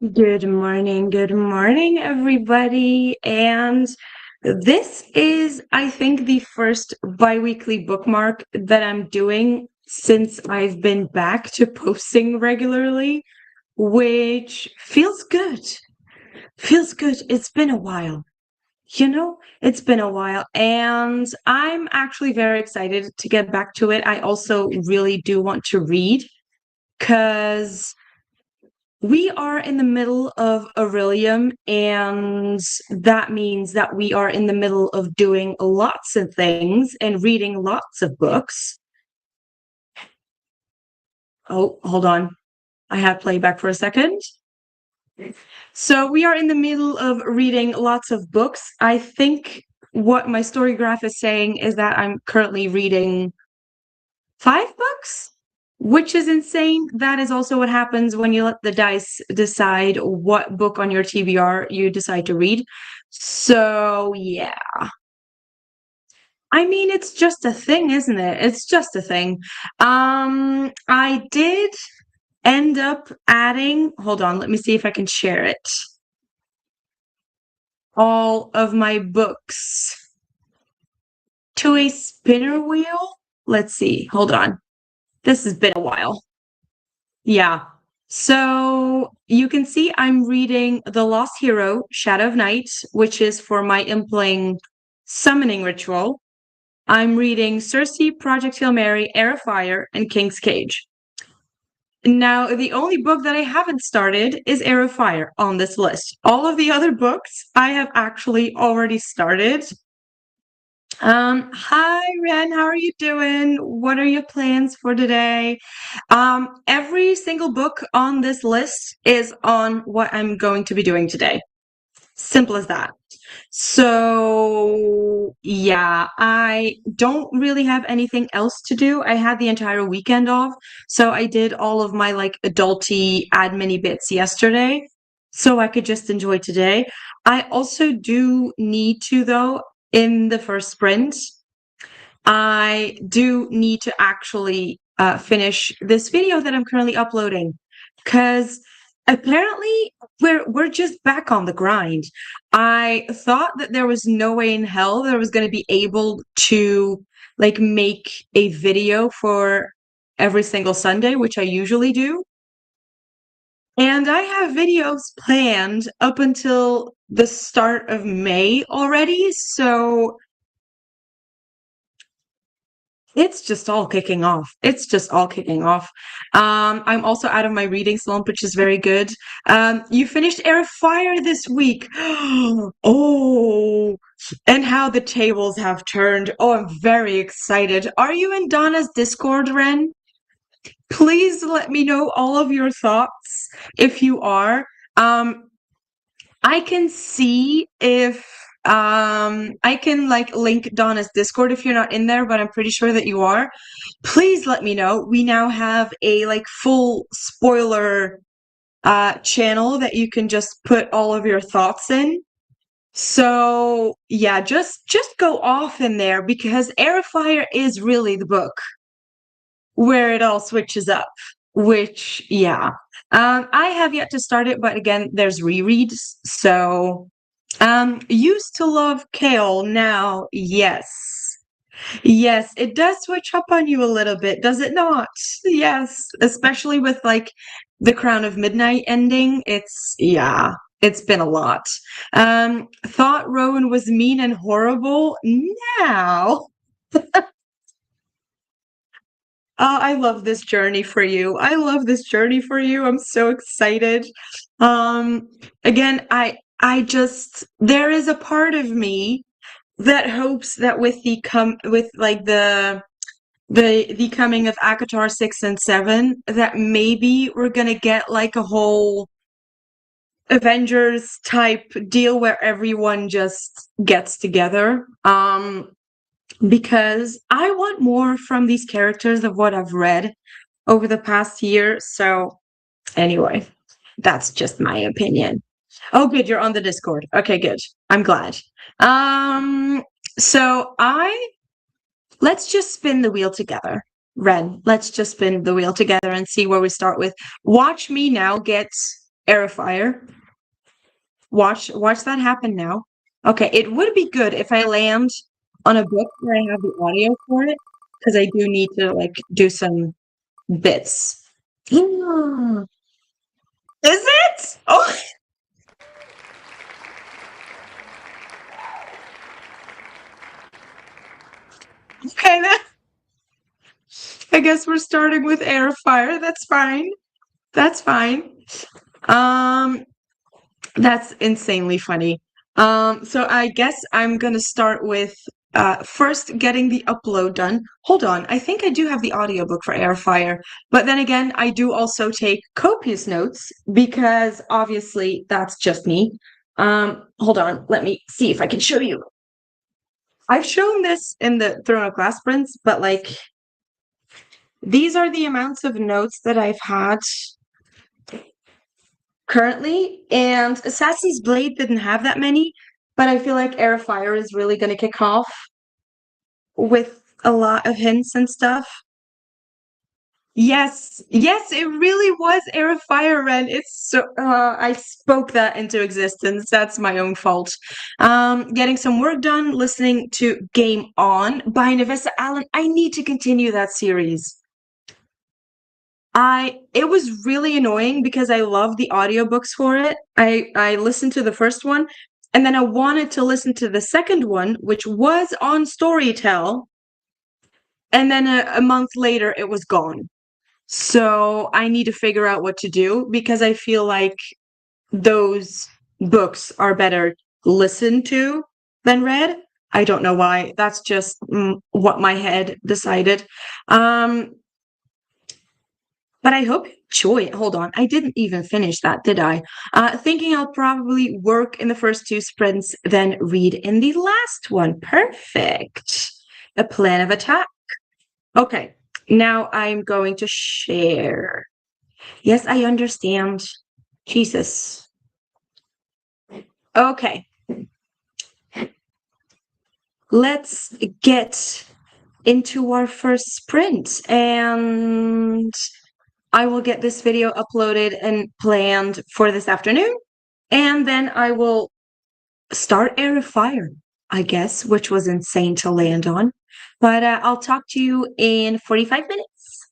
Good morning, everybody. And this is, I think, the first biweekly bookmark that I'm doing since I've been back to posting regularly, which feels good. Feels good. It's been a while. It's been a while, and I'm actually very excited to get back to it. I also really do want to read because we are in the middle of Aurelium, and that means that we are in the middle of doing lots of things and reading lots of books. Oh, hold on. I had playback for a second. So we are in the middle of reading lots of books. I think what my story graph is saying is that I'm currently reading 5 books, which is insane. That is also what happens when you let the dice decide what book on your TBR you decide to read. So, yeah. I mean, it's just a thing, isn't it? It's just a thing. I did end up adding, hold on, let me see if I can share it. All of my books to a spinner wheel. Let's see, hold on. This has been a while. Yeah. So you can see I'm reading The Lost Hero, Shadow of Night, which is for my Impling summoning ritual. I'm reading Circe, Project Hail Mary, Air of Fire, and King's Cage. Now, the only book that I haven't started is Air of Fire on this list. All of the other books I have actually already started. Hi Ren, how are you doing? What are your plans for today? Every single book on this list is on what I'm going to be doing today. Simple as that. So, yeah, I don't really have anything else to do. I had the entire weekend off, so I did all of my like adulty admin bits yesterday, so I could just enjoy today. I also do need to, though, in the first sprint, I do need to actually finish this video that I'm currently uploading because apparently we're just back on the grind. I thought that there was no way in hell that I was going to be able to like make a video for every single Sunday, which I usually do. And I have videos planned up until the start of May already, so it's just all kicking off. It's just all kicking off. I'm also out of my reading slump, which is very good. You finished Air of Fire this week. Oh, and how the tables have turned. Oh, I'm very excited. Are you in Donna's Discord, Ren? Please let me know all of your thoughts if you are. Um, I can see if I can like link Donna's Discord if you're not in there, but I'm pretty sure that you are. Please let me know. We now have a like full spoiler channel that you can just put all of your thoughts in. So, yeah, just go off in there because Air of Fire is really the book where it all switches up, which, yeah. I have yet to start it, but again, there's rereads. So, used to love Kale, now, yes. Yes, it does switch up on you a little bit, does it not? Yes, especially with like the Crown of Midnight ending. Yeah, it's been a lot. Thought Rowan was mean and horrible. Now, I love this journey for you. I love this journey for you. I'm so excited. Um, again, I just there is a part of me that hopes that with the coming of Akatar 6 and 7, that maybe we're gonna get like a whole Avengers type deal where everyone just gets together. Because I want more from these characters of what I've read over the past year. So anyway, that's just my opinion. Oh, good, you're on the Discord. Okay, good. I'm glad. Um, so I let's just spin the wheel together. Ren, let's just spin the wheel together and see where we start with. Watch me now get air fryer. Watch that happen now. Okay, it would be good if I land on a book where I have the audio for it, because I do need to like do some bits. Is it? Oh, okay then. I guess we're starting with air fryer. That's fine. That's fine. Um, that's insanely funny. So I guess I'm gonna start with first getting the upload done. Hold on, I think I do have the audiobook for Airfire, but then again, I do also take copious notes because obviously that's just me. Hold on, let me see if I can show you. I've shown this in the Throne of Glass Prince, but like these are the amounts of notes that I've had currently, and Assassin's Blade didn't have that many, but I feel like Airfire is really going to kick off with a lot of hints and stuff. Yes, yes, it really was Airfire, Ren. It's so I spoke that into existence. That's my own fault. Getting some work done, listening to Game On by Navessa Allen. I need to continue that series. It was really annoying because I love the audiobooks for it. I listened to the first one and then I wanted to listen to the second one, which was on Storytel, and then a month later it was gone. So I need to figure out what to do because I feel like those books are better listened to than read. I don't know why. That's just what my head decided. Um, But I hope you enjoy it. Hold on, I didn't even finish that, did I? Thinking I'll probably work in the first two sprints, then read in the last one. Perfect. A plan of attack. Okay, now I'm going to share. Yes, I understand. Jesus. Okay, let's get into our first sprint, and I will get this video uploaded and planned for this afternoon, and then I will start Air of Fire, I guess, which was insane to land on. But I'll talk to you in 45 minutes.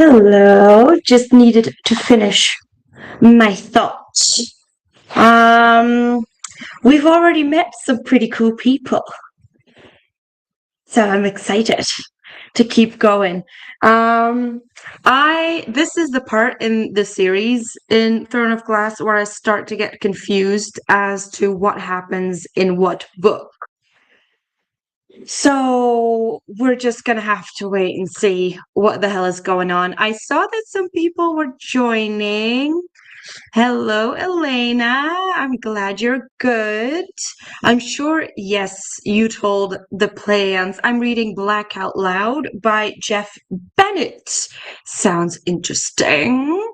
Hello. Just needed to finish my thoughts. Um, we've already met some pretty cool people, so I'm excited to keep going. This is the part in the series in Throne of Glass where I start to get confused as to what happens in what book. So we're just gonna have to wait and see what the hell is going on. I saw that some people were joining. Hello, Elena. I'm glad you're good. I'm sure, yes, you told the plans. I'm reading Black Out Loud by Jeff Bennett. Sounds interesting.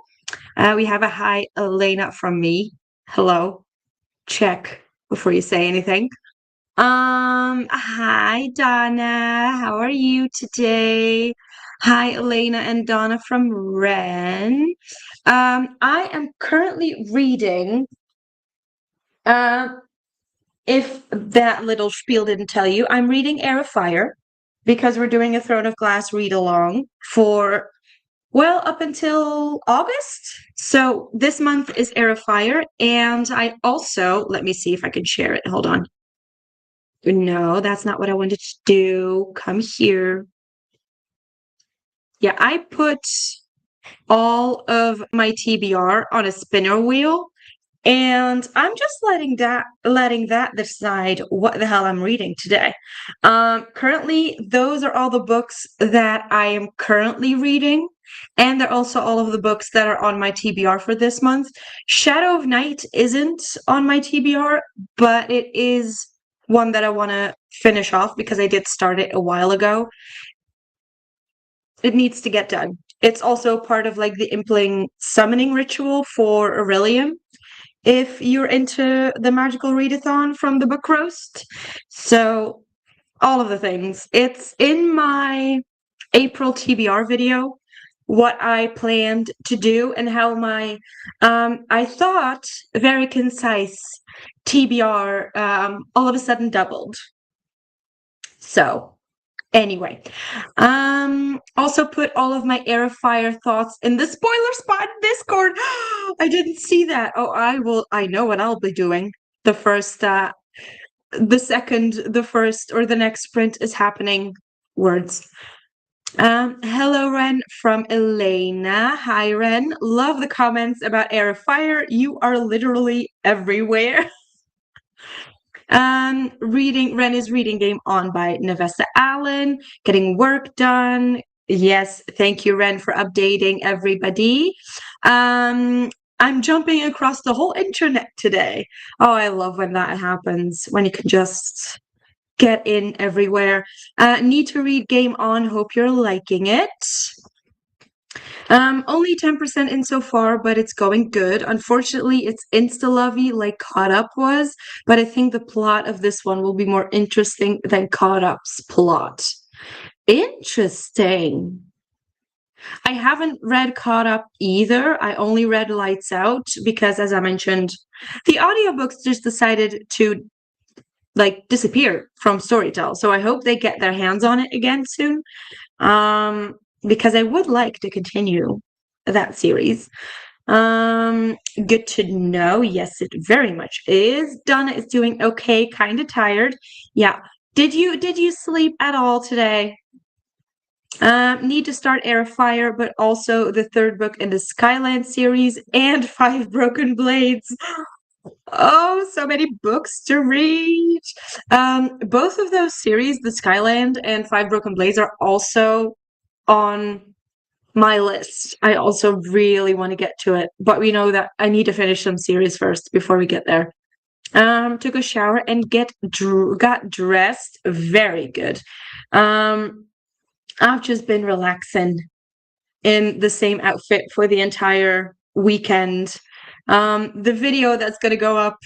We have a hi, Elena, from me. Hello. Check before you say anything. Hi, Donna. How are you today? Hi, Elena and Donna from Ren. I am currently reading, uh, if that little spiel didn't tell you, I'm reading Air of Fire because we're doing a Throne of Glass read along for, well, up until August. So this month is Air of Fire, and I also, let me see if I can share it. Hold on. No, that's not what I wanted to do. Come here. Yeah, I put all of my TBR on a spinner wheel, and I'm just letting that decide what the hell I'm reading today. Currently, those are all the books that I am currently reading, and they're also all of the books that are on my TBR for this month. Shadow of Night isn't on my TBR, but it is one that I want to finish off because I did start it a while ago. It needs to get done. It's also part of like the Impling summoning ritual for Aurelium, if you're into the magical readathon from the book roast. So all of the things. It's in my April TBR video what I planned to do and how my I thought very concise TBR all of a sudden doubled. So anyway, also put all of my Air of Fire thoughts in the spoiler spot in Discord. I didn't see that. Oh, I know what I'll be doing. The first, the second, the first, or the next sprint is happening. Words. Hello, Ren from Elena. Hi, Ren. Love the comments about Air of Fire. You are literally everywhere. Ren is reading Game On by Nevessa Allen, getting work done. Yes, thank you, Ren, for updating everybody. I'm jumping across the whole internet today. Oh, I love when that happens, when you can just get in everywhere. Need to read Game On. Hope you're liking it. Only 10% in so far, but it's going good. Unfortunately, it's insta-lovey like Caught Up was, but I think the plot of this one will be more interesting than Caught Up's plot. Interesting. I haven't read Caught Up either. I only read Lights Out because, as I mentioned, the audiobooks just decided to like disappear from Storytel. So I hope they get their hands on it again soon. Because I would like to continue that series. Good to know. Yes, it very much is. Donna is doing okay, kind of tired. Yeah. Did you sleep at all today? Need to start Air of Fire, but also the third book in the Skyland series and 5 Broken Blades. Oh, so many books to read. Both of those series, the Skyland and 5 Broken Blades, are also on my list. I also really want to get to it, but we know that I need to finish some series first before we get there. Took a shower and got dressed. Very good. I've just been relaxing in the same outfit for the entire weekend. The video that's going to go up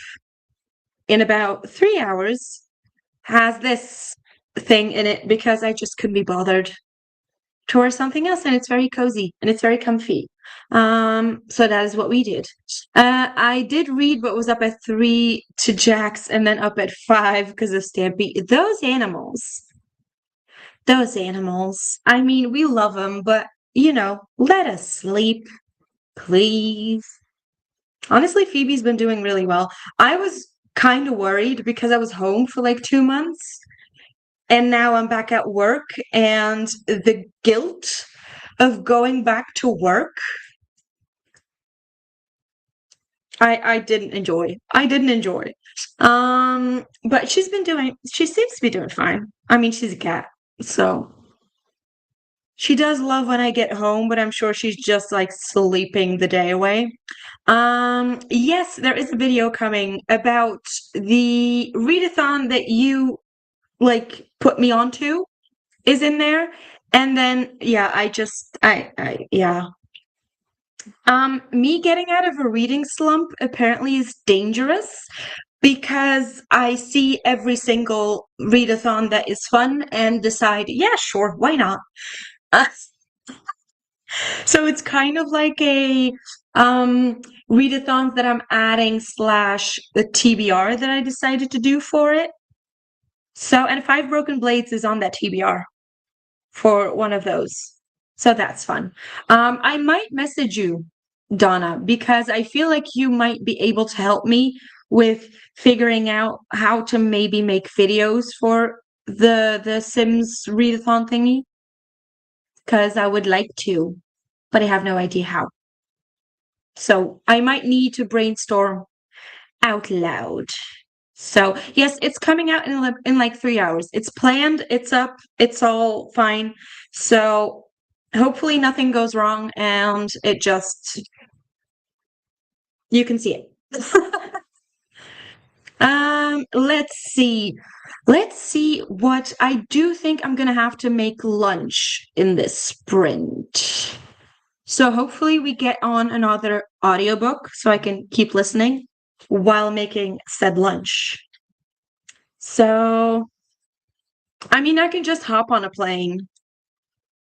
in about 3 hours has this thing in it because I just couldn't be bothered to wear something else, and it's very cozy and it's very comfy. So that is what we did. I did read what was up at 3 to Jax and then up at 5 because of Stampy. Those animals. I mean, we love them, but let us sleep, please. Honestly, Phoebe's been doing really well. I was kind of worried because I was home for like 2 months and now I'm back at work, and the guilt of going back to work, I didn't enjoy. I didn't enjoy. But she seems to be doing fine. I mean, she's a cat, so she does love when I get home, but I'm sure she's just like sleeping the day away. Yes, there is a video coming about the readathon that you like put me onto is in there. And then yeah, yeah. Me getting out of a reading slump apparently is dangerous because I see every single readathon that is fun and decide, yeah, sure, why not? Uh, so it's kind of like a readathons that I'm adding slash the TBR that I decided to do for it. So, and Five Broken Blades is on that TBR for one of those. So that's fun. I might message you, Donna, because I feel like you might be able to help me with figuring out how to maybe make videos for the Sims readathon thingy. Because I would like to, but I have no idea how. So I might need to brainstorm out loud. So yes, it's coming out in like 3 hours. It's planned, it's up, it's all fine. So hopefully nothing goes wrong and it just you can see it. Let's see. Let's see what I do think I'm gonna have to make lunch in this sprint. So hopefully we get on another audiobook so I can keep listening while making said lunch. So, I mean, I can just hop on a plane,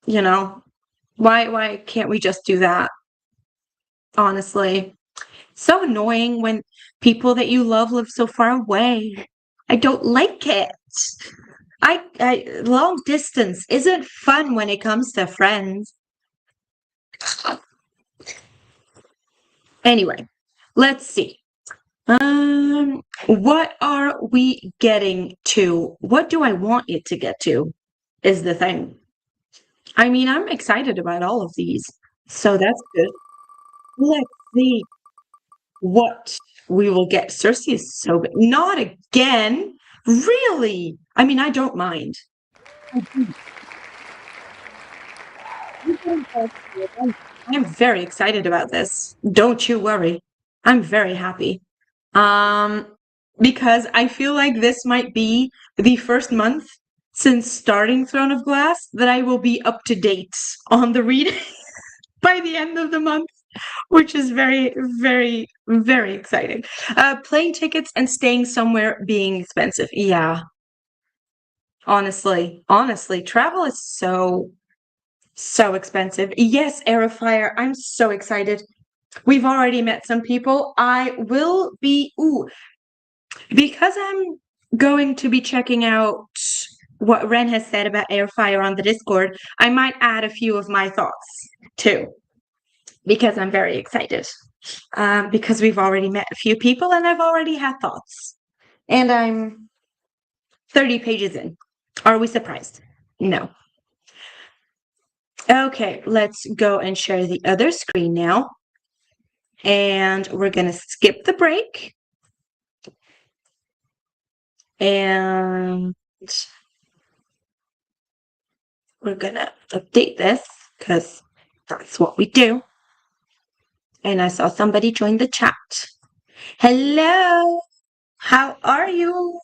you know. Why can't we just do that? Honestly. So annoying when people that you love live so far away. I don't like it. I long distance isn't fun when it comes to friends. Anyway, let's see. What are we getting to? What do I want it to get to is the thing. I mean, I'm excited about all of these, so that's good. Let's see what we will get. Cersei is so big. Not again. Really? I mean, I don't mind. I'm very excited about this. Don't you worry. I'm very happy. Um, because I feel like this might be the first month since starting Throne of Glass that I will be up to date on the reading by the end of the month, which is very, very, very exciting. Plane tickets and staying somewhere being expensive. Yeah. Honestly, travel is so expensive. Yes, Air of Fire. I'm so excited. We've already met some people. I will be, because I'm going to be checking out what Ren has said about Air Fire on the Discord, I might add a few of my thoughts too, because I'm very excited. Because we've already met a few people and I've already had thoughts. And I'm 30 pages in. Are we surprised? No. Okay, let's go and share the other screen now. And we're going to skip the break. And we're going to update this because that's what we do. And I saw somebody join the chat. Hello, how are you?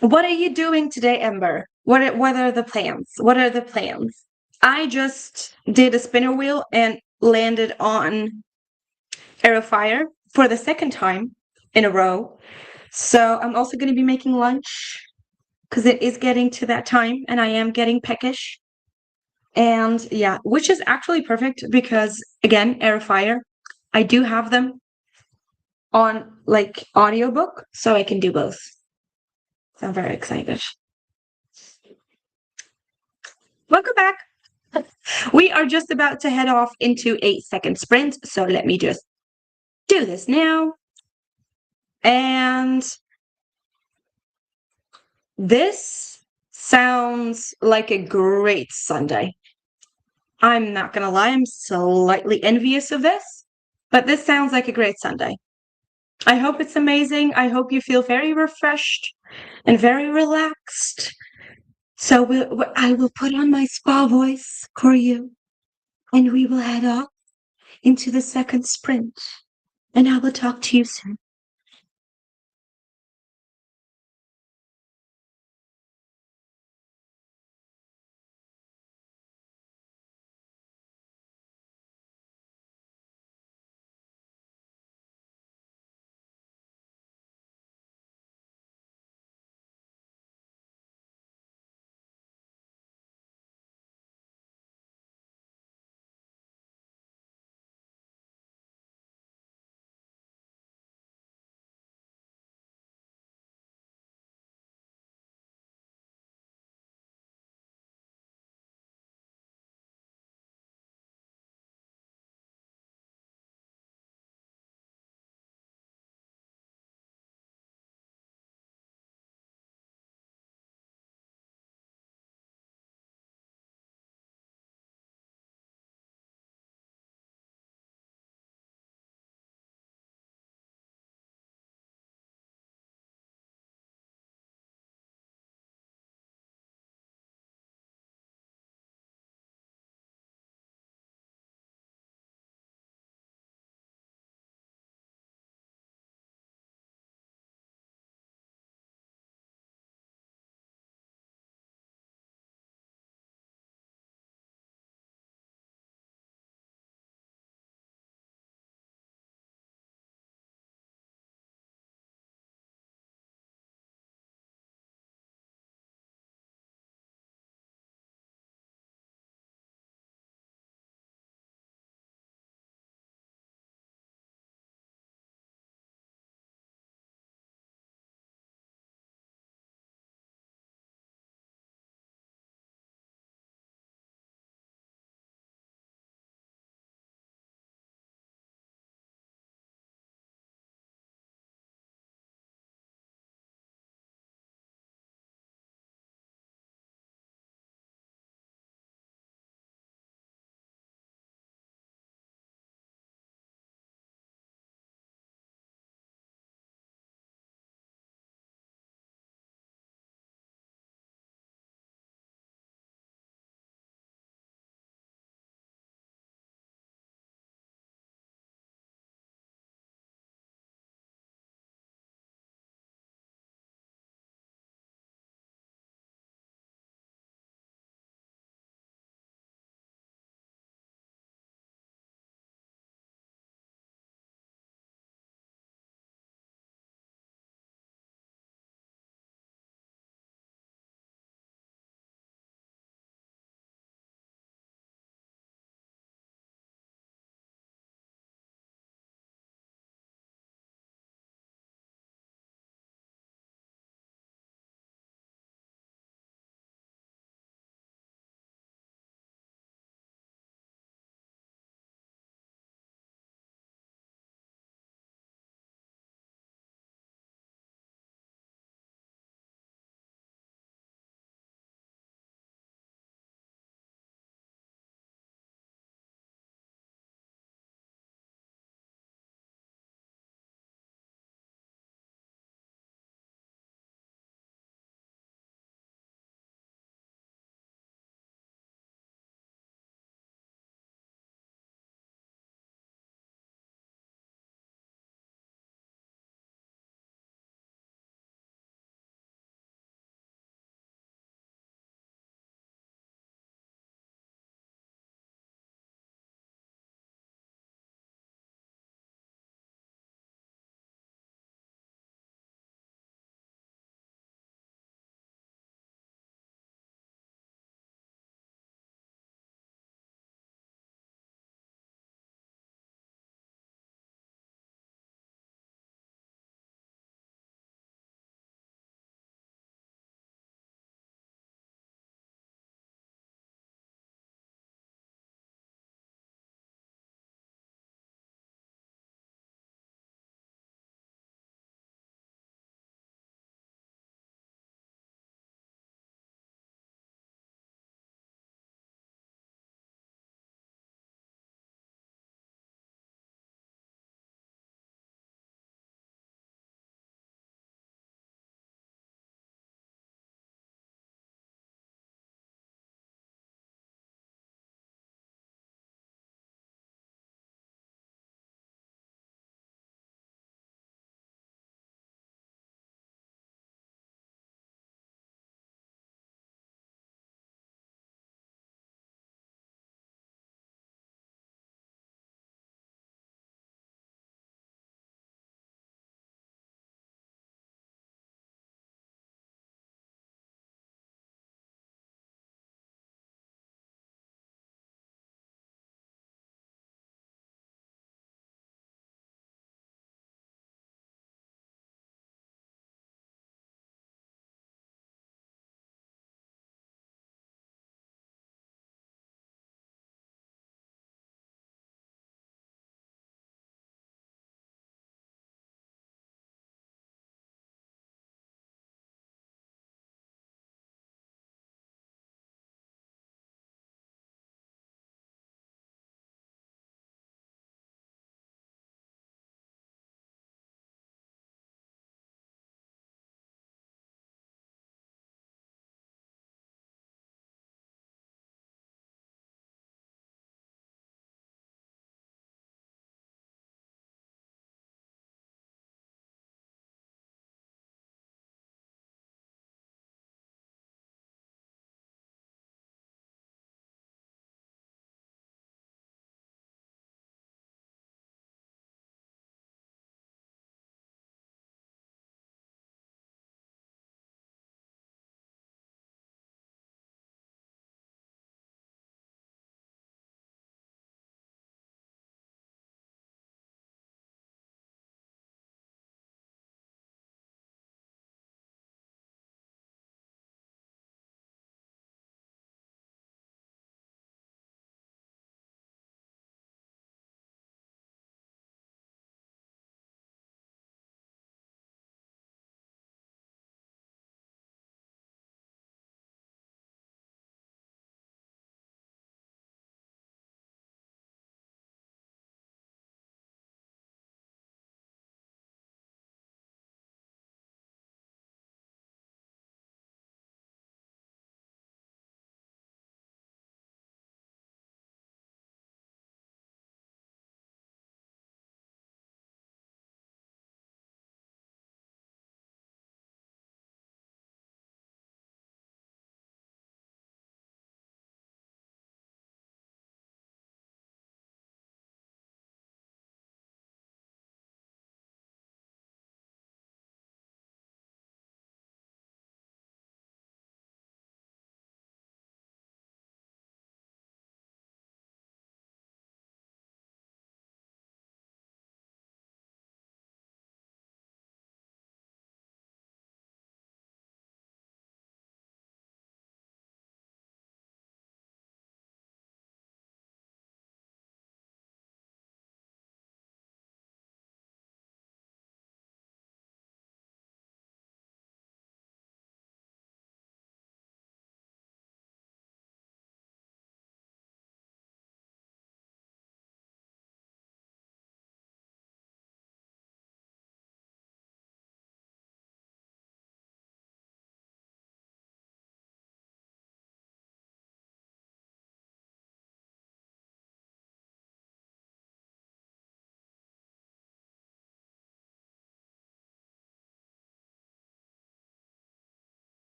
What are you doing today, Ember? What are the plans? What are the plans? I just did a spinner wheel and landed on Air of Fire for the second time in a row. So I'm also going to be making lunch because it is getting to that time and I am getting peckish. And yeah, which is actually perfect because, again, Air of Fire, I do have them on like audiobook, so I can do both. So I'm very excited. Welcome back. We are just about to head off into a second sprint, so let me just do this now. And this sounds like a great Sunday. I'm not gonna lie, I'm slightly envious of this, but this sounds like a great Sunday. I hope it's amazing. I hope you feel very refreshed and very relaxed. So I will put on my spa voice for you, and we will head off into the second sprint. And I will talk to you soon.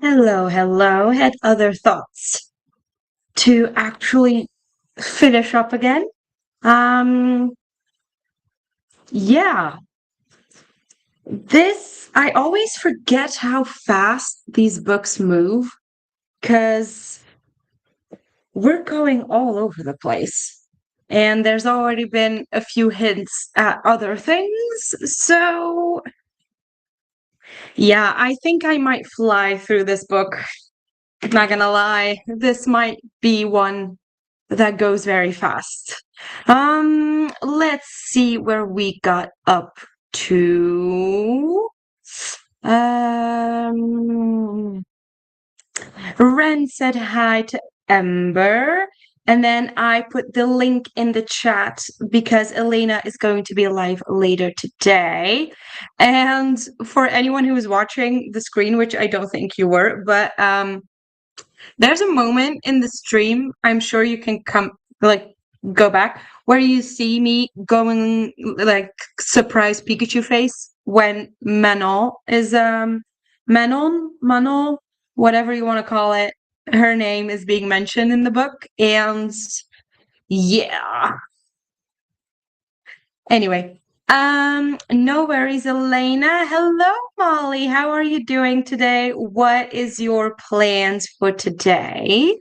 Hello, hello. Had other thoughts to actually finish up again. Um, yeah, I always forget how fast these books move because we're going all over the place. And there's already been a few hints at other things. So, yeah, I think I might fly through this book. Not gonna lie, this might be one that goes very fast. Let's see where we got up to. Um, Ren said hi to Ember, and then I put the link in the chat because Elena is going to be live later today. And for anyone who is watching the screen, which I don't think you were, but there's a moment in the stream, I'm sure you can go back, where you see me going like surprise Pikachu face when Manon, whatever you want to call it, her name is being mentioned in the book. And yeah. Anyway, no worries, Elena. Hello, Molly. How are you doing today? What is your plans for today?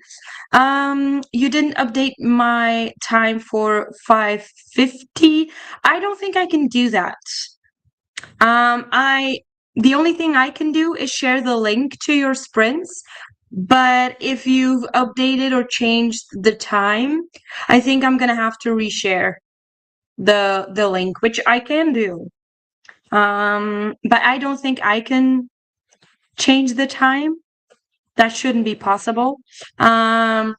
You didn't update my time for 5:50. I don't think I can do that. The only thing I can do is share the link to your sprints, but if you've updated or changed the time, I think I'm gonna have to reshare the link, which I can do. But I don't think I can change the time. That shouldn't be possible. Then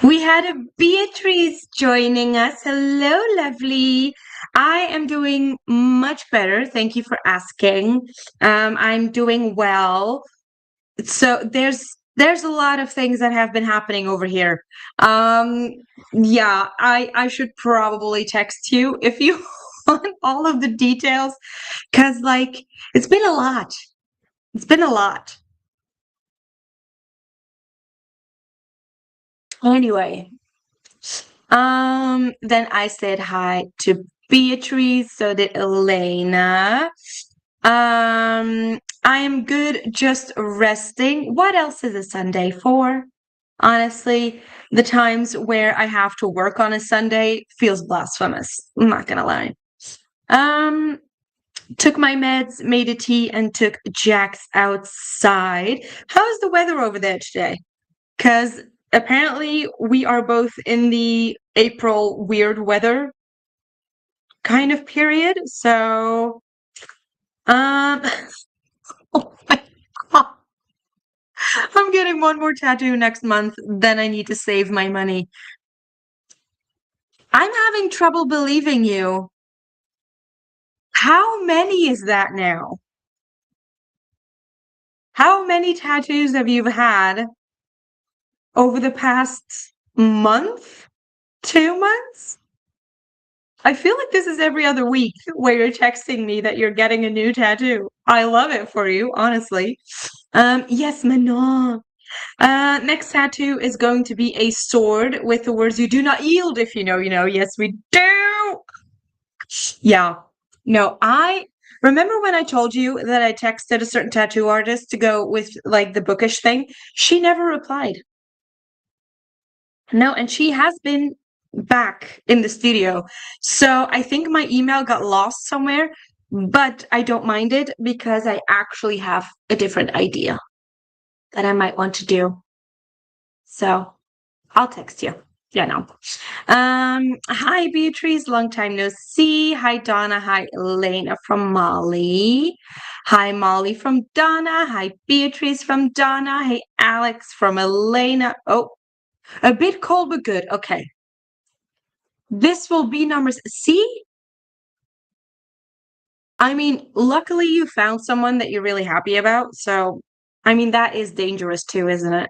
we had a Beatrice joining us. Hello, lovely. I am doing much better. Thank you for asking. I'm doing well. So there's a lot of things that have been happening over here. Yeah, I should probably text you if you want all of the details, because like it's been a lot. It's been a lot. Anyway, then I said hi to Beatrice, so did Elena. I am good, just resting. What else is a Sunday for? Honestly, the times where I have to work on a Sunday feels blasphemous. I'm not gonna lie. Um, took my meds, made a tea, and took Jax outside. How's the weather over there today? Because apparently we are both in the April weird weather kind of period. So, um, oh my God. I'm getting one more tattoo next month. Then I need to save my money. I'm having trouble believing you. How many is that now? How many tattoos have you had over the past month? 2 months? I feel like this is every other week where you're texting me that you're getting a new tattoo. I love it for you, honestly. Yes, Manon. Next tattoo is going to be a sword with the words "You do not yield if you know, you know." Yes, we do. Yeah. No, I remember when I told you that I texted a certain tattoo artist to go with like the bookish thing. She never replied. No, and she has been back in the studio. So I think my email got lost somewhere, but I don't mind it because I actually have a different idea that I might want to do. So I'll text you. Yeah, no. Hi Beatrice, long time no see. Hi Donna. Hi Elena from Molly. Hi Molly from Donna. Hi Beatrice from Donna. Hey Alex from Elena. Oh, a bit cold but good. Okay. This will be numbers. See? I mean, luckily you found someone that you're really happy about. So, I mean, that is dangerous too, isn't it?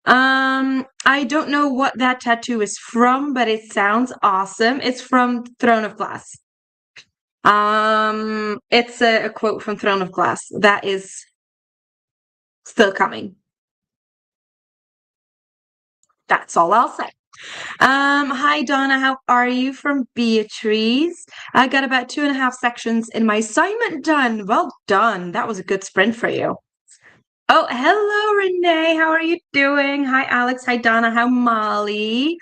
I don't know what that tattoo is from, but it sounds awesome. It's from Throne of Glass. It's a quote from Throne of Glass that is still coming. That's all I'll say. Hi Donna, how are you? From Beatrice. I got about 2.5 sections in my assignment done. Well done. That was a good sprint for you. Oh, hello Renee. How are you doing? Hi Alex. Hi Donna. How Molly?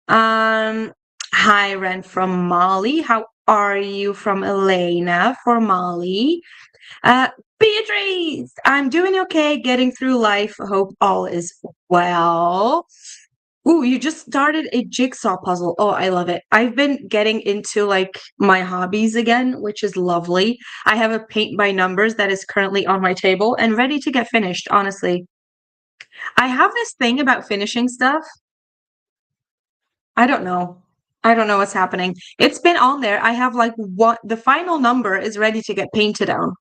Um, Hi Ren from Molly. How are you? From Elena for Molly. Uh, Beatrice, I'm doing okay, getting through life. Hope all is well. Ooh, you just started a jigsaw puzzle. Oh, I love it. I've been getting into like my hobbies again, which is lovely. I have a paint by numbers that is currently on my table and ready to get finished, honestly. I have this thing about finishing stuff. I don't know. I don't know what's happening. It's been on there. I have like what the final number is ready to get painted on.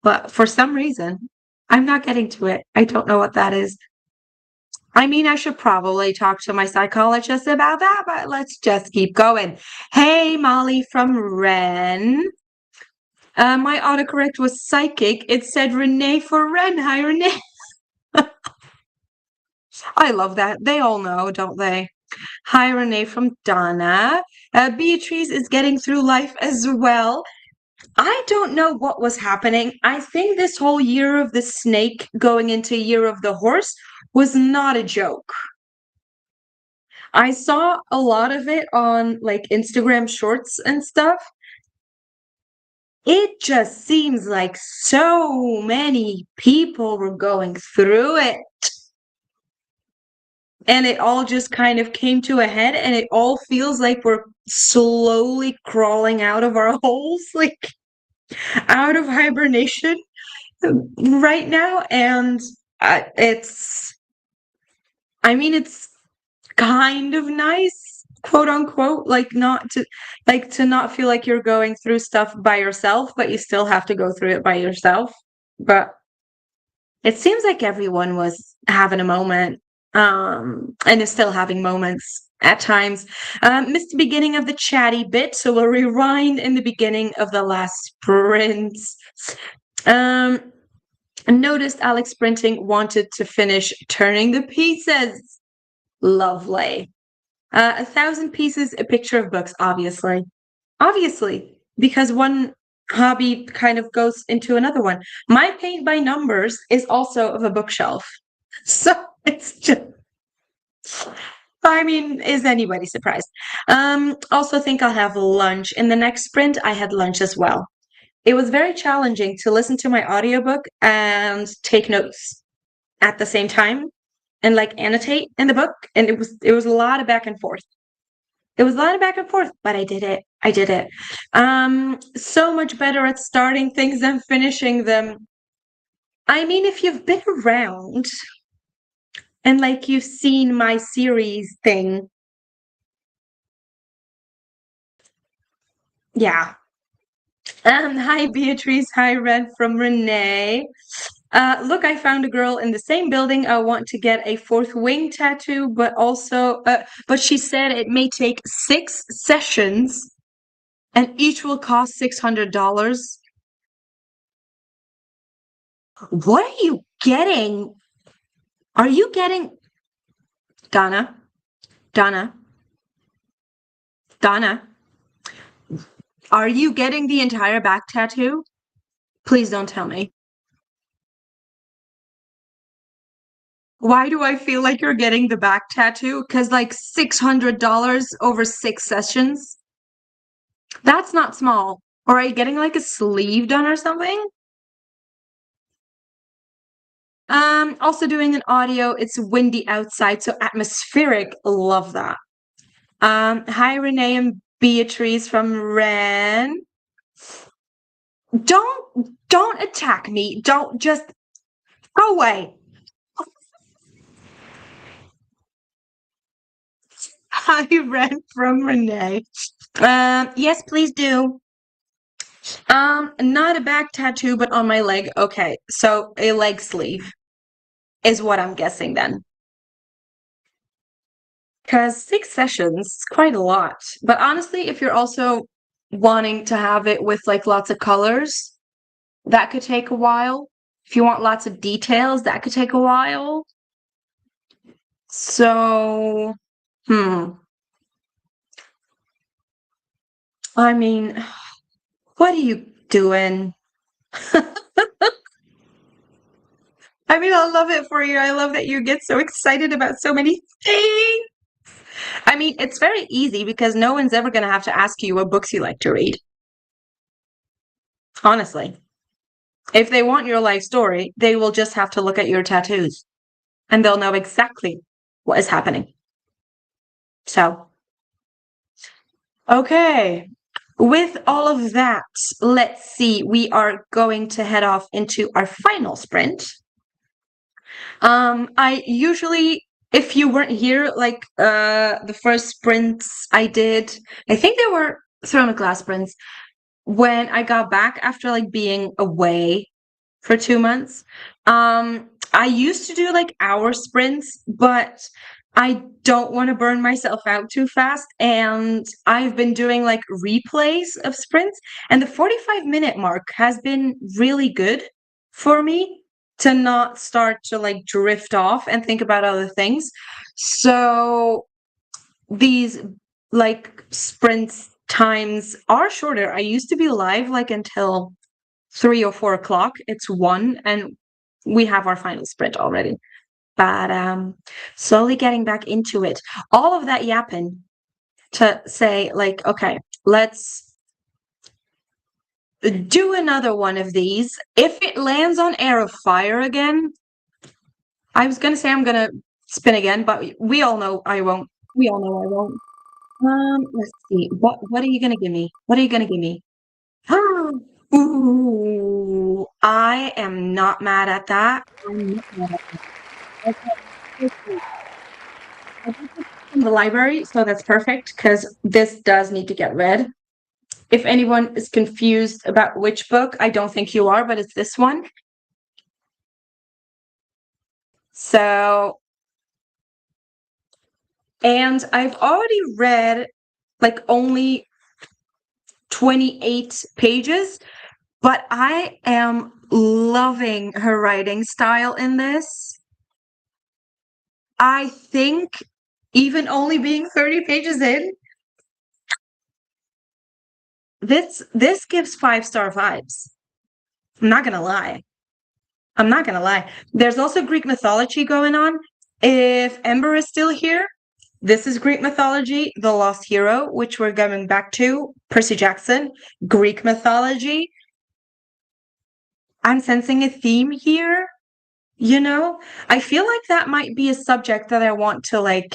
But for some reason, I'm not getting to it. I don't know what that is. I mean, I should probably talk to my psychologist about that, but let's just keep going. Hey, Molly from Ren. My autocorrect was psychic. It said Renee for Ren. Hi, Renee. I love that. They all know, don't they? Hi, Renee from Donna. Beatrice is getting through life as well. I don't know what was happening. I think this whole year of the snake going into year of the horse was not a joke. I saw a lot of it on like Instagram shorts and stuff. It just seems like so many people were going through it. And it all just kind of came to a head, and it all feels like we're slowly crawling out of our holes, like out of hibernation right now. And it's, I mean, it's kind of nice, quote unquote, like to not feel like you're going through stuff by yourself, but you still have to go through it by yourself. But it seems like everyone was having a moment, and is still having moments at times. Missed the beginning of the chatty bit, so we'll rewind in the beginning of the last sprint. Um, Noticed Alex sprinting, wanted to finish turning the pieces. Lovely. 1,000 pieces, a picture of books, obviously. Obviously, because one hobby kind of goes into another one. My paint by numbers is also of a bookshelf. So it's just, I mean, is anybody surprised? Also think I'll have lunch. In the next sprint, I had lunch as well. It was very challenging to listen to my audiobook and take notes at the same time and like annotate in the book. And it was a lot of back and forth. It was a lot of back and forth, but I did it. I did it. So much better at starting things than finishing them. I mean, if you've been around and like you've seen my series thing, yeah. Hi Beatrice, hi Red from Renee. Look, I found a girl in the same building. I want to get a fourth wing tattoo, but she said it may take 6 sessions and each will cost $600. What are you getting? Are you getting Donna? Donna? Donna? Are you getting the entire back tattoo? Please don't tell me. Why do I feel like you're getting the back tattoo? Because like $600 over 6 sessions? That's not small. Or are you getting like a sleeve done or something? Also doing an audio. It's windy outside, so atmospheric. Love that. Hi Renee and Beatrice from Ren. Don't attack me. Don't just go away. Hi Ren from Renee. Yes, please do. Not a back tattoo, but on my leg. Okay, so a leg sleeve is what I'm guessing then. Because 6 sessions is quite a lot. But honestly, if you're also wanting to have it with like lots of colors, that could take a while. If you want lots of details, that could take a while. So, I mean, what are you doing? I mean, I love it for you. I love that you get so excited about so many things. I mean, it's very easy because no one's ever going to have to ask you what books you like to read. Honestly. If they want your life story, they will just have to look at your tattoos and they'll know exactly what is happening. So, okay. With all of that, let's see. We are going to head off into our final sprint. I usually, if you weren't here, like the first sprints I did, I think they were ceramic glass sprints when I got back after like being away for 2 months. I used to do like hour sprints, but I don't want to burn myself out too fast. And I've been doing like replays of sprints, and the 45-minute mark has been really good for me to not start to like drift off and think about other things. So these like sprints times are shorter. I used to be live like until 3 or 4 o'clock. It's 1, and we have our final sprint already. But slowly getting back into it. All of that yapping to say, like, okay, let's do another one of these. If it lands on Air of Fire again, I was gonna say I'm gonna spin again, but we all know I won't. We all know I won't. Let's see. What are you gonna give me? What are you gonna give me? Ooh, I am not mad at that. I'm not mad at that. Okay. I did put it in the library, so that's perfect because this does need to get read. If anyone is confused about which book, I don't think you are, but it's this one. So, and I've already read like only 28 pages, but I am loving her writing style in this. I think even only being 30 pages in, this gives 5-star vibes. I'm not gonna lie. I'm not gonna lie. There's also Greek mythology going on. If Ember is still here, this is Greek mythology, The Lost Hero, which we're going back to, Percy Jackson, Greek mythology. I'm sensing a theme here, you know? I feel like that might be a subject that I want to like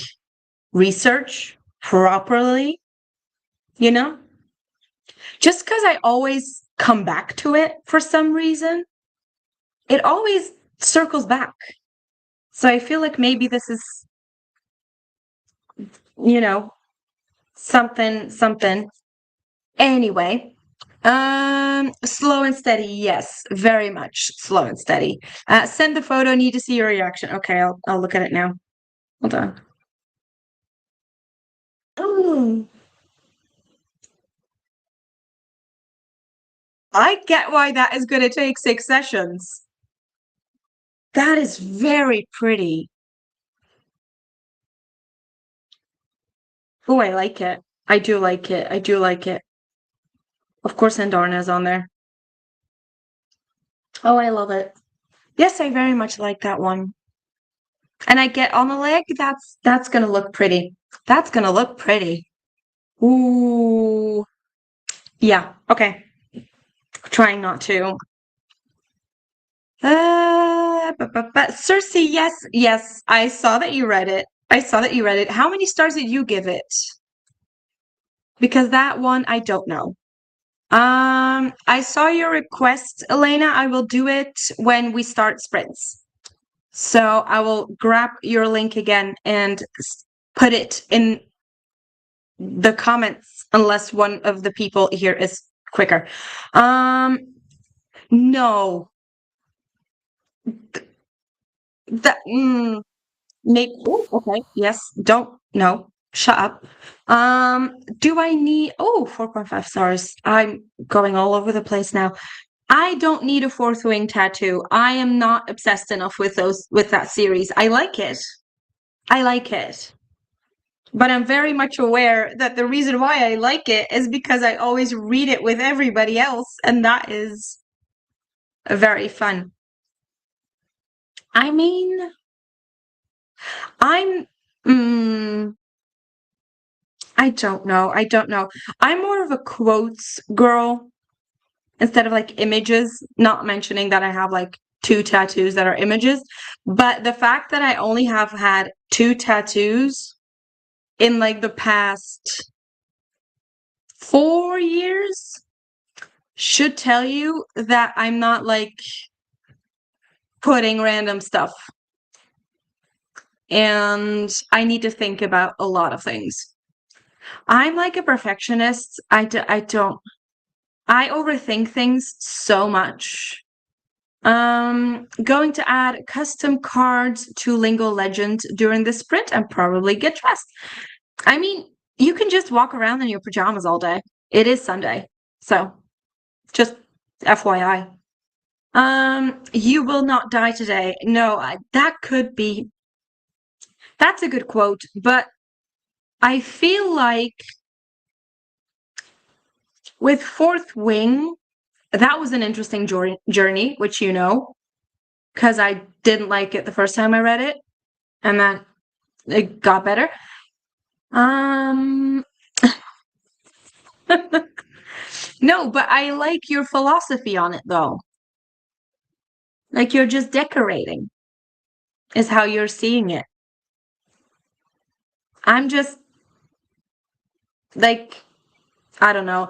research properly, you know? Just because I always come back to it for some reason, it always circles back. So I feel like maybe this is, you know, something. Anyway, slow and steady. Yes, very much slow and steady. Send the photo. Need to see your reaction. Okay, I'll look at it now. Hold on. Oh, I get why that is going to take 6 sessions. That is very pretty. Oh, I like it. I do like it. I do like it. Of course, Andarna's on there. Oh, I love it. Yes, I very much like that one. And I get on the leg, that's gonna look pretty. That's gonna look pretty. Ooh. Yeah, okay. Trying not to. But Cersei, yes, I saw that you read it. I saw that you read it. How many stars did you give it? Because that one I don't know. I saw your request, Elena. I will do it when we start sprints. So I will grab your link again and put it in the comments unless one of the people here is quicker. No. That maybe okay. Yes. Don't no. Shut up. Do I need 4.5 stars. I'm going all over the place now. I don't need a fourth wing tattoo. I am not obsessed enough with that series. I like it. I like it. But I'm very much aware that the reason why I like it is because I always read it with everybody else, and that is very fun. I mean, I'm I don't know. I don't know. I'm more of a quotes girl instead of like images, not mentioning that I have like two tattoos that are images, but the fact that I only have had two tattoos in like the past 4 years should tell you that I'm not like putting random stuff. And I need to think about a lot of things. I'm like a perfectionist. I don't, I overthink things so much. Going to add custom cards to Lingo Legend during the sprint and probably get dressed. I mean, you can just walk around in your pajamas all day. It is Sunday. So, just FYI. You will not die today. No, that's a good quote, but I feel like with Fourth Wing, that was an interesting journey, which you know, because I didn't like it the first time I read it, and then it got better. Um, no, but I like your philosophy on it, though. Like you're just decorating, is how you're seeing it. I'm just like, I don't know.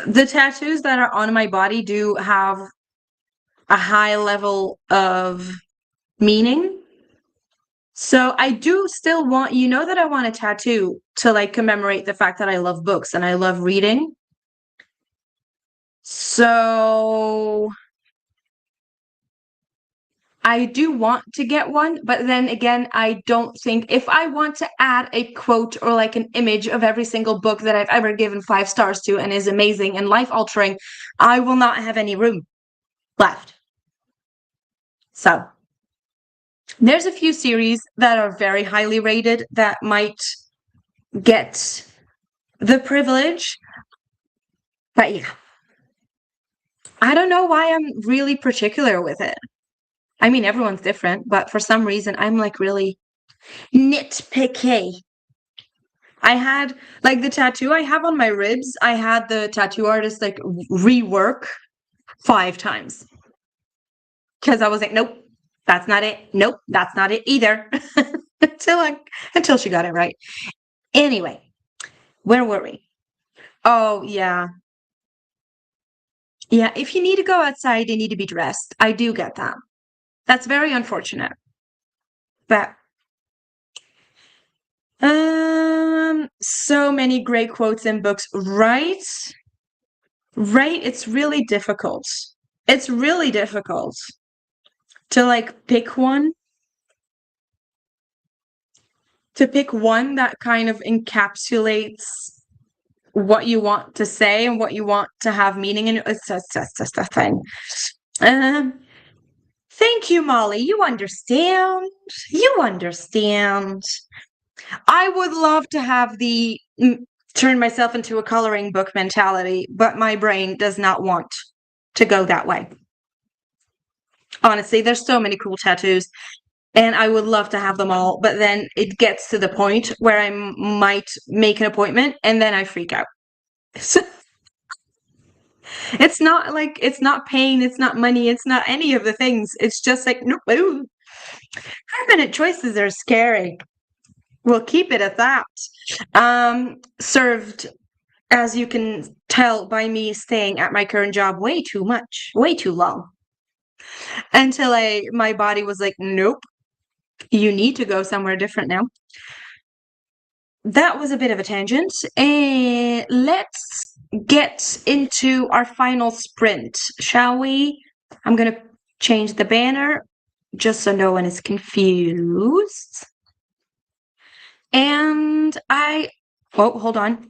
The tattoos that are on my body do have a high level of meaning. So I do still want, you know, that I want a tattoo to like commemorate the fact that I love books and I love reading. So I do want to get one, but then again, I don't think if I want to add a quote or like an image of every single book that I've ever given 5 stars to and is amazing and life altering, I will not have any room left. So there's a few series that are very highly rated that might get the privilege. But yeah, I don't know why I'm really particular with it. I mean, everyone's different, but for some reason, I'm like really nitpicky. I had like the tattoo I have on my ribs, I had the tattoo artist like rework 5 times because I was like, nope, that's not it. Nope, that's not it either. until she got it right. Anyway, where were we? Oh, yeah. Yeah, if you need to go outside, you need to be dressed. I do get that. That's very unfortunate. But so many great quotes in books, right? Right, it's really difficult. It's really difficult to like pick one. To pick one that kind of encapsulates what you want to say and what you want to have meaning in. It's just a thing. Thank you, Molly. You understand. You understand. I would love to have the turn myself into a coloring book mentality, but my brain does not want to go that way. Honestly, there's so many cool tattoos, and I would love to have them all, but then it gets to the point where I might make an appointment, and then I freak out. It's not like, it's not pain, it's not money, it's not any of the things. It's just like, nope, 5-minute choices are scary. We'll keep it at that. Served, as you can tell by me staying at my current job way too much, way too long. Until my body was like, nope, you need to go somewhere different now. That was a bit of a tangent. And let's get into our final sprint, shall we? I'm going to change the banner just so no one is confused. And oh, hold on.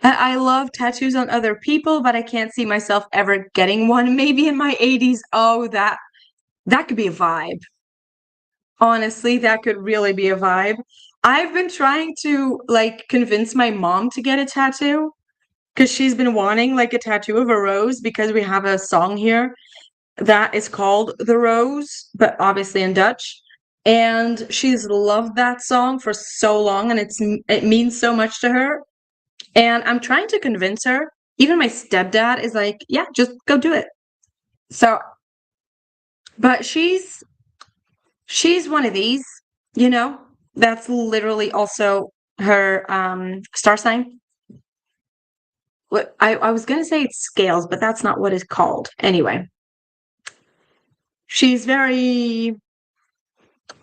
I love tattoos on other people, but I can't see myself ever getting one. Maybe in my 80s. Oh, that could be a vibe. Honestly, that could really be a vibe. I've been trying to like convince my mom to get a tattoo because she's been wanting like a tattoo of a rose because we have a song here that is called The Rose, but obviously in Dutch. And she's loved that song for so long and it means so much to her. And I'm trying to convince her. Even my stepdad is like, "Yeah, just go do it." So, but she's one of these, you know? That's literally also her star sign. What I was gonna say it's scales, but that's not what it's called. Anyway, she's very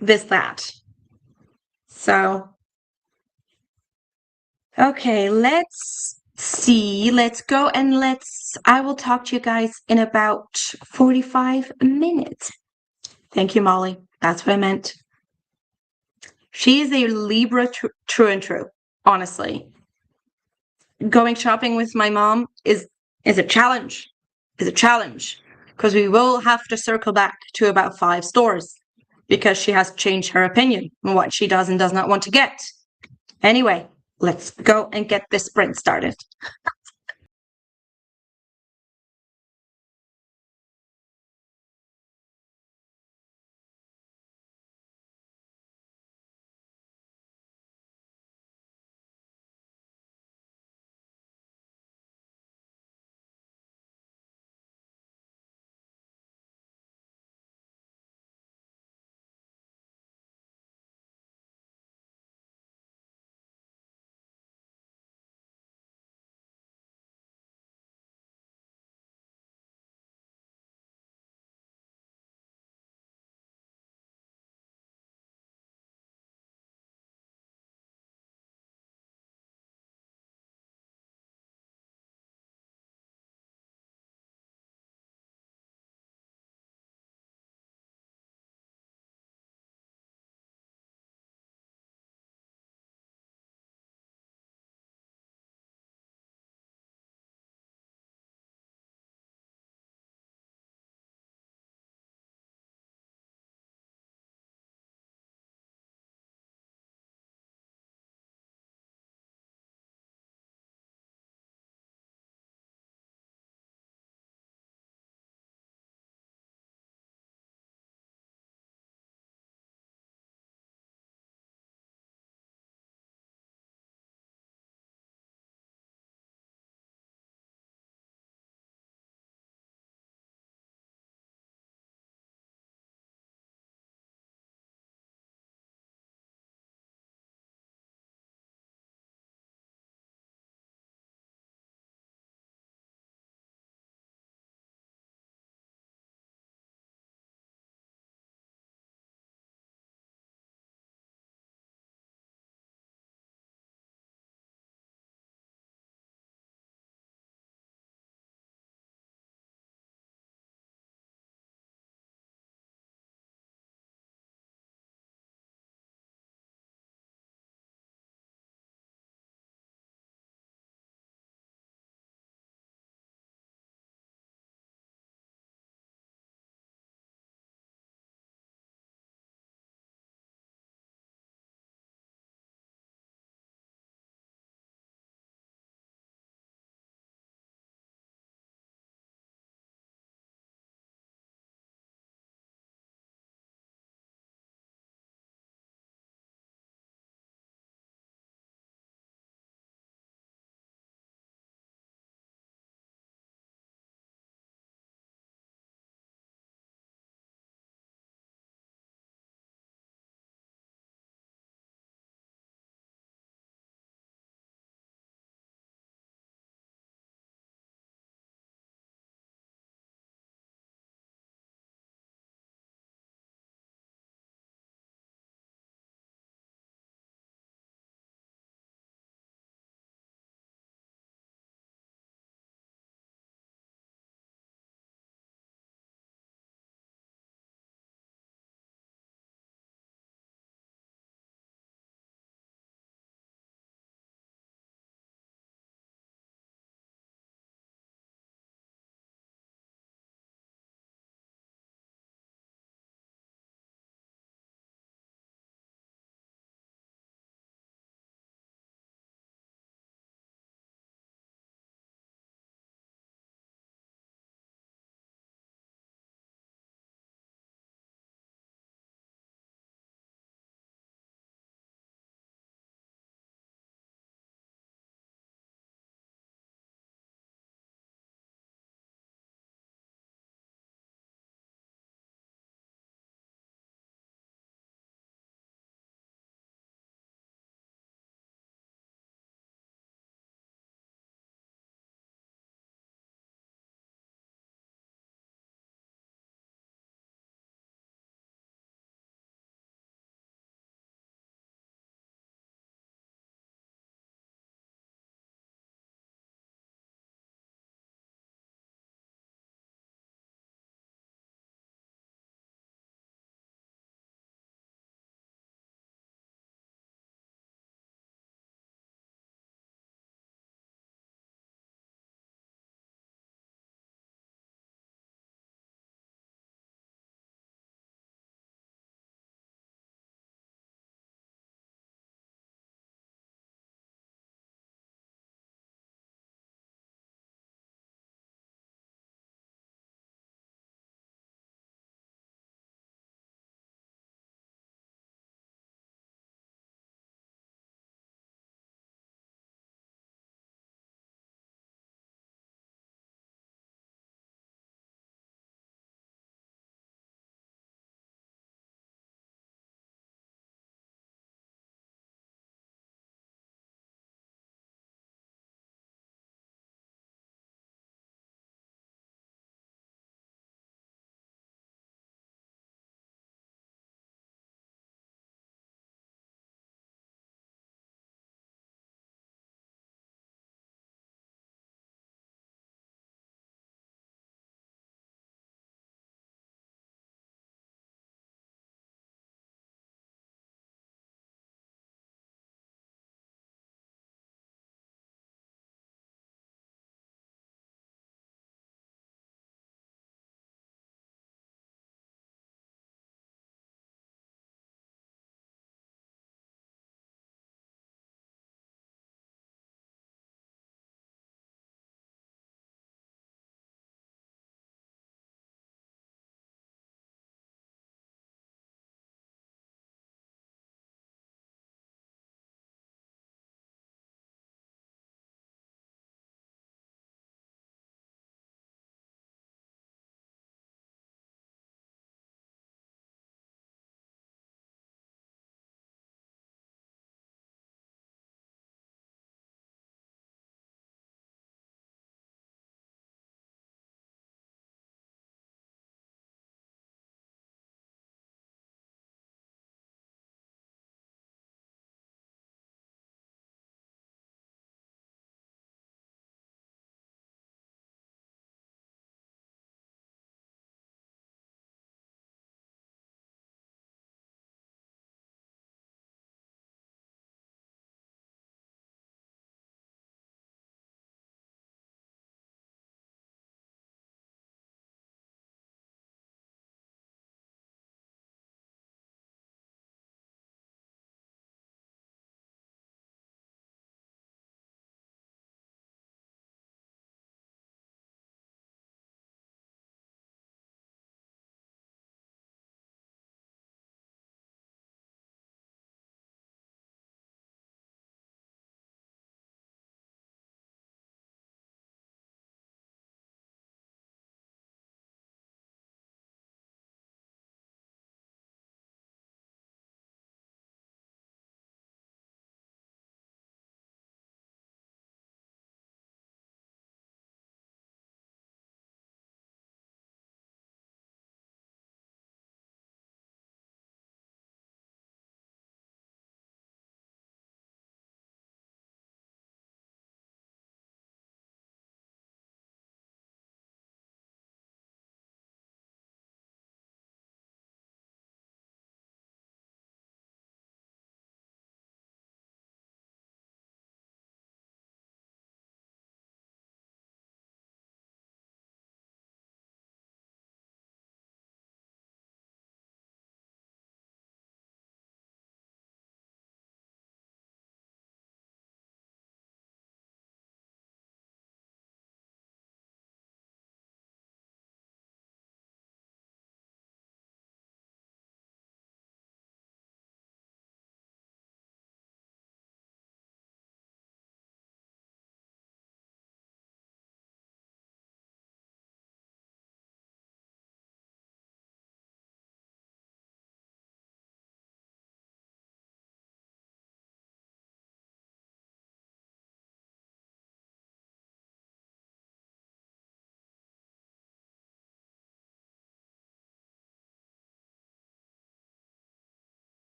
this that. So okay, let's see. Let's go and I will talk to you guys in about 45 minutes. Thank you, Molly. That's what I meant. She is a Libra true and true, honestly. Going shopping with my mom is a challenge. Is a challenge because we will have to circle back to about 5 stores because she has changed her opinion on what she does and does not want to get. Anyway, let's go and get this sprint started.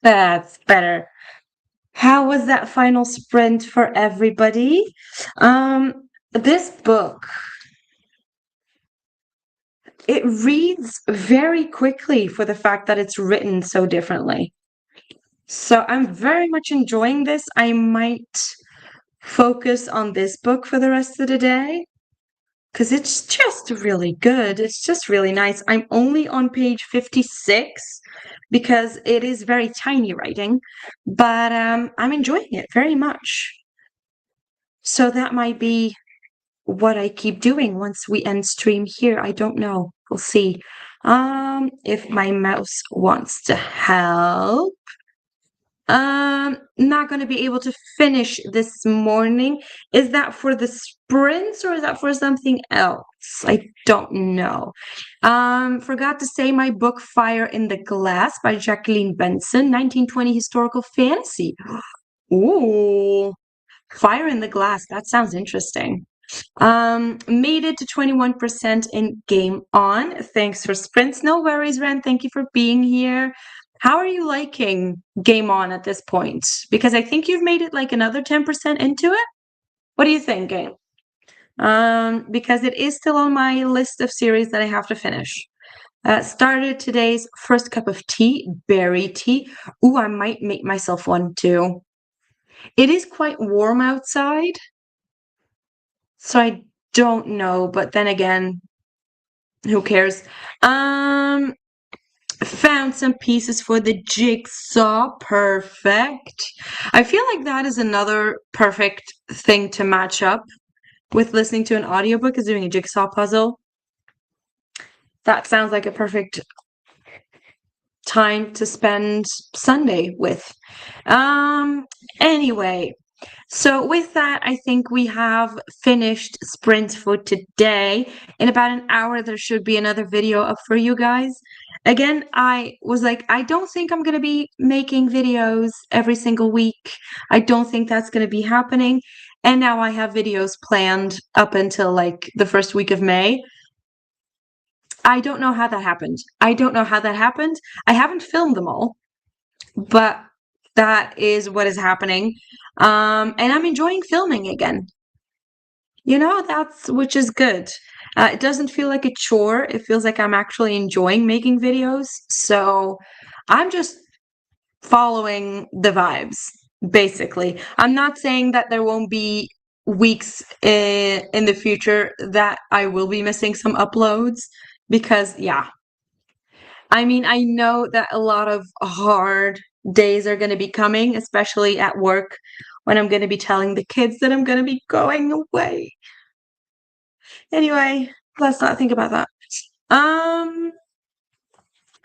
That's better. How was that final sprint for everybody? This book, it reads very quickly for the fact that it's written so differently. So I'm very much enjoying this. I might focus on this book for the rest of the day because it's just really good. It's just really nice. I'm only on page 56 because it is very tiny writing, but I'm enjoying it very much. So that might be what I keep doing once we end stream here. I don't know. We'll see. If my mouse wants to help. Not going to be able to finish this morning. Is that for the sprints or is that for something else? I don't know. Forgot to say my book Fire in the Glass by Jacqueline Benson, 1920 historical fantasy. Ooh, Fire in the Glass. That sounds interesting. Made it to 21% in Game On. Thanks for sprints. No worries, Ren. Thank you for being here. How are you liking Game On at this point? Because I think you've made it like another 10% into it. What are you thinking? Because it is still on my list of series that I have to finish. Started today's first cup of tea, berry tea. Ooh, I might make myself one too. It is quite warm outside. So I don't know, but then again, who cares? Found some pieces for the jigsaw. Perfect. I feel like that is another perfect thing to match up with listening to an audiobook is doing a jigsaw puzzle. That sounds like a perfect time to spend Sunday with. Anyway, so with that, I think we have finished sprints for today. In about an hour, there should be another video up for you guys. Again, I was like, I don't think I'm going to be making videos every single week. I don't think that's going to be happening. And now I have videos planned up until like the first week of May. I don't know how that happened. I don't know how that happened. I haven't filmed them all, but that is what is happening. And I'm enjoying filming again. You know, which is good. It doesn't feel like a chore. It feels like I'm actually enjoying making videos. So I'm just following the vibes, basically. I'm not saying that there won't be weeks in the future that I will be missing some uploads because, yeah. I mean, I know that a lot of hard days are going to be coming, especially at work when I'm going to be telling the kids that I'm going to be going away. Anyway, let's not think about that.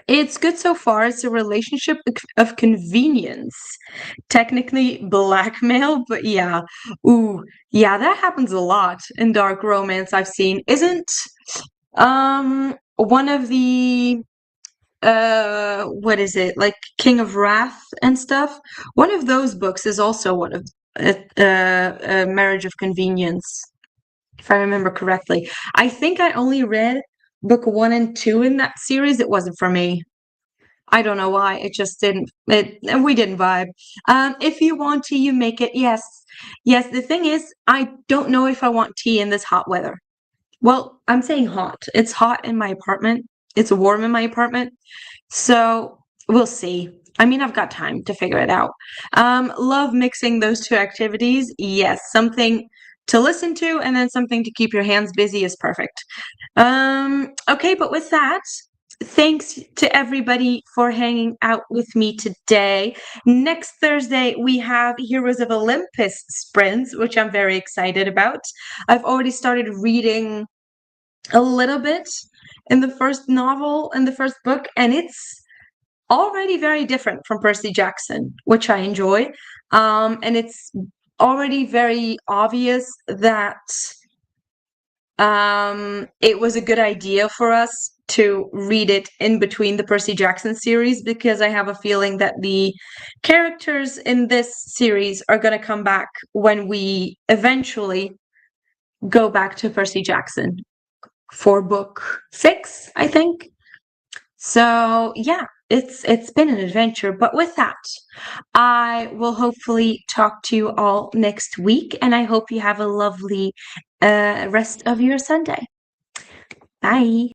It's good so far. It's a relationship of convenience. Technically blackmail, but yeah. Ooh, yeah, that happens a lot in dark romance I've seen. Isn't one of the what is it? Like King of Wrath and stuff? One of those books is also one of a Marriage of Convenience, if I remember correctly. I think I only read book 1 and 2 in that series. It wasn't for me. I don't know why. It just didn't. We didn't vibe. If you want tea, you make it. Yes, yes. The thing is, I don't know if I want tea in this hot weather. Well, I'm saying hot. It's hot in my apartment. It's warm in my apartment. So we'll see. I mean, I've got time to figure it out. Love mixing those two activities. Yes, something to listen to and then something to keep your hands busy is perfect. Okay, but with that, thanks to everybody for hanging out with me today. Next Thursday, we have Heroes of Olympus sprints, which I'm very excited about. I've already started reading a little bit in the first novel, in the first book, and it's already very different from Percy Jackson, which I enjoy. And it's already very obvious that it was a good idea for us to read it in between the Percy Jackson series because I have a feeling that the characters in this series are going to come back when we eventually go back to Percy Jackson for book 6, I think. So, yeah, it's been an adventure. But with that, I will hopefully talk to you all next week, and I hope you have a lovely rest of your Sunday. Bye.